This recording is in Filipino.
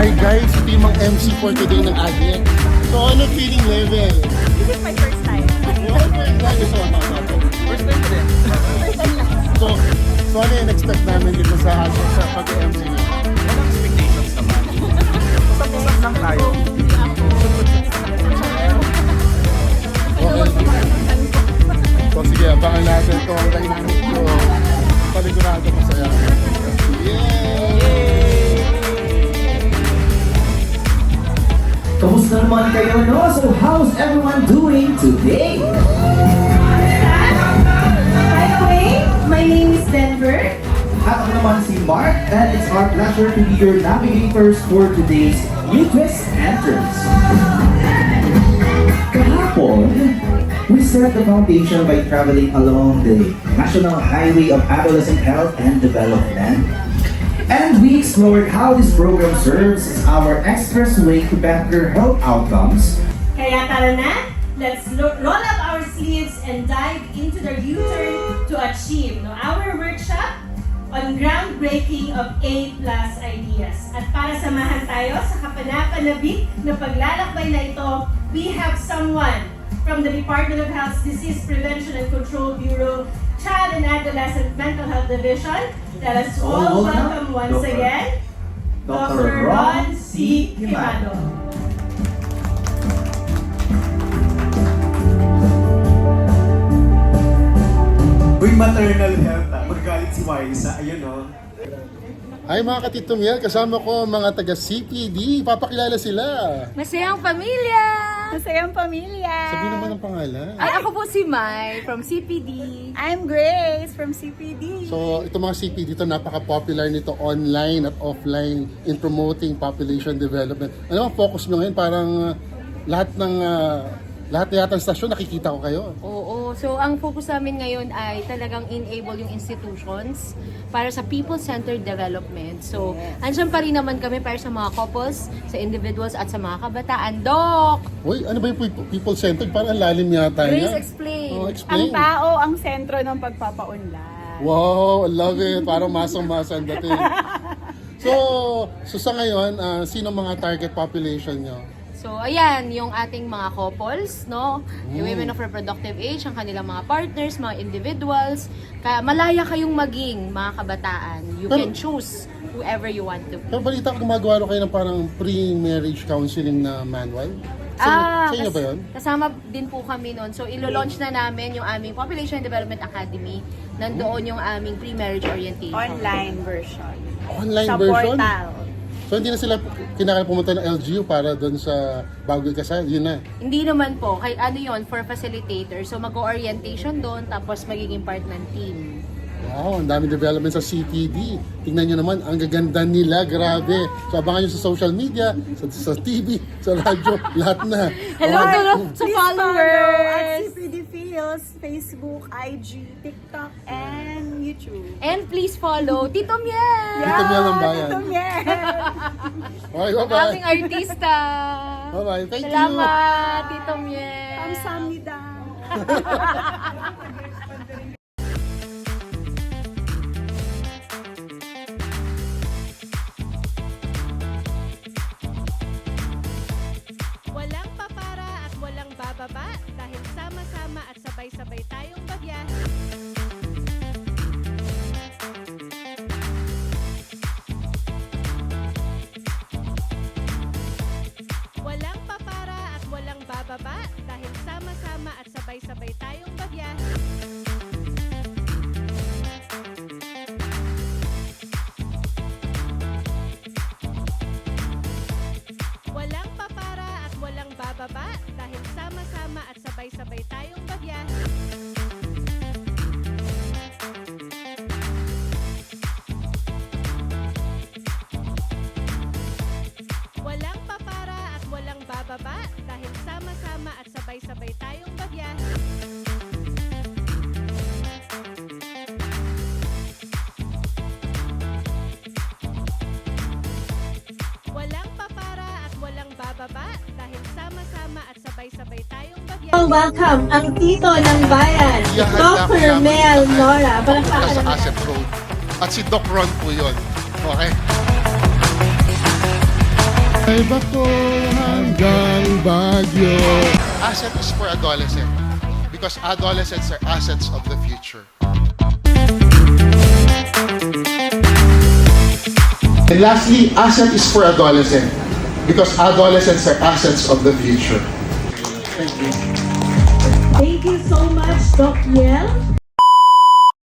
Hi guys, ito yung mga MC for today ng Agnet. So ano feeling level? This is my first time. First time din. So ano yung expect namin dito sa Agnet sa pag-MC niyo? Walang expectations naman. Usap-usap lang tayo. Okay. So sige, abangan natin ito ang dynamic ko. Paligurado masaya. Kamusta naman kayo, no? So how's everyone doing today? By the way, my name is Denver. At ako naman si Mark, and it's our pleasure to be your navigators for today's New Twist Entrance. Kahapon, we set the foundation by traveling along the National Highway of Adolescent Health and Development. And we explored how this program serves as our expressway to better health outcomes. Kaya tara na, let's roll up our sleeves and dive into the U-turn to achieve our workshop on groundbreaking of A+ ideas. At para samahan tayo sa kapanapanabik na paglalakbay na ito, we have someone from the Department of Health's Disease Prevention and Control Bureau, Child and Adolescent Mental Health Division. Let us all welcome once again, Dr. Ron C. Quimado. Uy, maternal health Magalit si Waisa. Ayun o. Hi mga katitumyel, kasama ko mga taga CPD. Papakilala sila. Masayang pamilya! Masayang pamilya! Sabihin naman ang pangalan. Ay, ako po si Mai from CPD. I'm Grace from CPD. So, itong mga CPD dito, napaka-popular nito online at offline in promoting population development. Ano ang focus nyo ngayon? Parang lahat na yata ng stasyon, nakikita ko kayo. Oo. So, ang focus namin ngayon ay talagang enable yung institutions para sa people-centered development. So, andyan pa rin naman kami para sa mga couples, sa individuals, at sa mga kabataan. Doc! Uy, ano ba yung people-centered? Parang ang lalim yata niya. Grace, explain. Oh, Ang explain. tao ang sentro ng pagpapaunlad. Wow, I love it. Parang masang-masang dating. So sa ngayon, sino mga target population nyo? So, ayan, yung ating mga couples, no? Yung women of reproductive age, ang kanilang mga partners, mga individuals. Kaya malaya kayong maging mga kabataan. You Pero- can choose whoever you want to be. Pero balita ko gumagawa rin kayo ng parang pre-marriage counseling na manual. Sa inyo ba yun? Kasama din po kami noon. So, ilo-launch na namin yung aming Population Development Academy. Nandoon yung aming pre-marriage orientation. Online version. Online Sa version? portal. So hindi na sila kinakailangan pumunta ng LGU para doon sa bago ikasal, yun na. Hindi naman po. Kay ano yon for facilitator. So, mag-orientation doon, tapos magiging part ng team. Wow, ang daming development sa CPD. Tingnan nyo naman, ang gaganda nila, grabe. So abangan nyo sa social media, sa TV, sa radyo, lahat na. Hello Okay. to sa Please followers! follow at CPD Feels, Facebook, IG, TikTok, and YouTube. And please follow Tito Miel! Tito Miel ng bayan. Tito Miel. Okay, Ang bye-bye. aming artista! Bye-bye, thank you. Salamat, Tito Miel! Kamsahamnida. Walang papara at walang bababa dahil sama-sama at sabay-sabay tayong bagyahe. Walang papara at walang bababa dahil sama-sama at sabay-sabay tayong bagyahe. Walang papara at walang bababa dahil sama-sama at sabay-sabay tayong bagyahe. Walang papara at walang bababa dahil sama-sama at sabay-sabay tayong bagyahe. Walang papara at walang bababa dahil sama-sama at sabay-sabay tayong bagyahe. Welcome ang tito ng bayan, Iyahan Dr. lang Mel namin Nora. sa Palakpakan naman. Asset Road. At si Doc Ron po yun. Okay? Ay bako hanggang Baguio. Asset is for adolescent because adolescents are assets of the future. And lastly, asset is for adolescent because adolescents are assets of the future. Thank you. Thank you so much, Doc Yel.